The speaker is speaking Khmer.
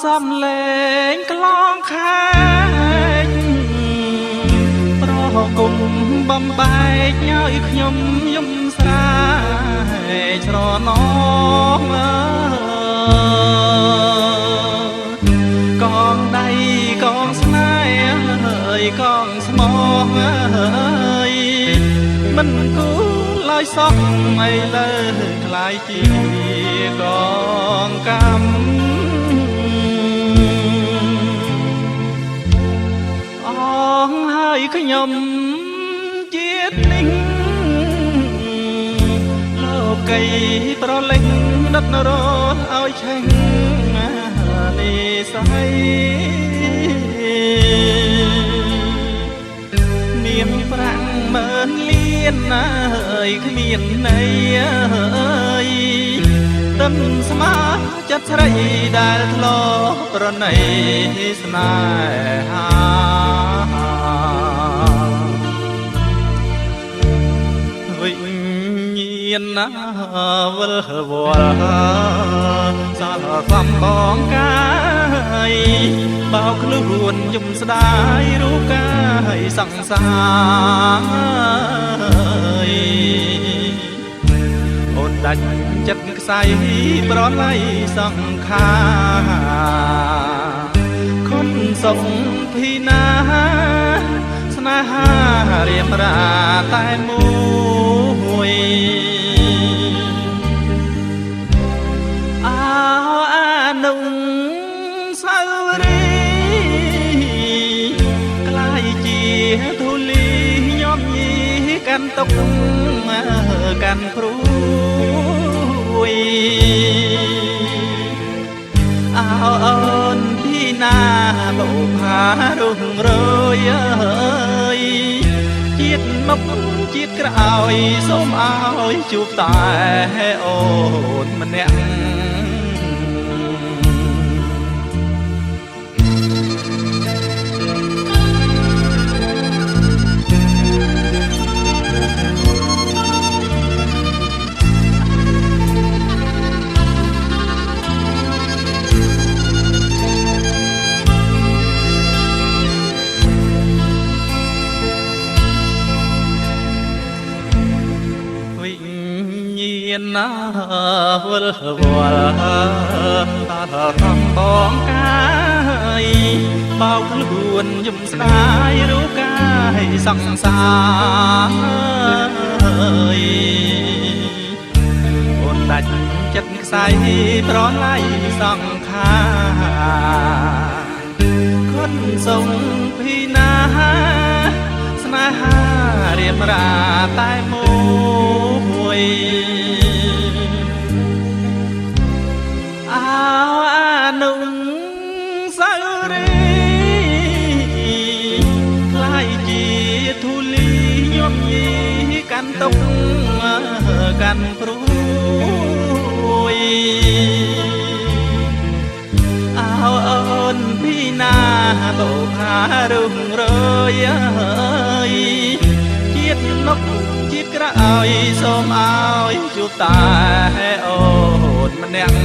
សំលេងក្លងខែកប្រគុំបំបែកញើយខ្ញុំយំស្រាយស្រណងកងដៃកងស្នេហ៍កងស្មងមិនគូឡើយសោះឥឡូវខ្លាយជាកងកម្មអងហើយខ្ញុំជាតិនេះលោកីប្រលេងដិតរត់ឲ្យឆេះនេស័យនាមប្រាំងមើលលៀនណាយគ្មានន័យទឹមស្មាចិត្តស្រីដែលធ្លាប់ប្រណីស្នេហាវិញ្ញាណណាវិលវល់សារសំបងកាយបោកខ្លួនយំស្ដាយរូបកាយសង្សារអូនដាច់ចិត្តខ្សែប្រឡ័យសង្ខាខុនសុខភីណាស្នេហារៀមរាតែមួយអោអានុសៅរីក្លាយជាធូលីញោមញីកាន់ទុកកាន់ព្រួយអោអូនពីណាបោផារុងរយជាតិមកជាតិក្រោយសូមឲ្យជួបតែអូនម្នាក់ណាវិលវល់តារំបងកាយបោកខ្លួនយំស្ដាយរូបកាយសង្សារអូនដាច់ចិត្តខ្សែប្រឡ័យសង្ខាខុនសុងភីណាស្នេហារៀមរាតែមួយអោអានុសៅរីខ្លាយជាធូលីញោមញីកាន់ទុកកាន់ព្រួយអោអូនពីណាបោផារុងរយជាតិមកជាតិក្រោយសូមឲ្យជួបតែអូនម្នាក់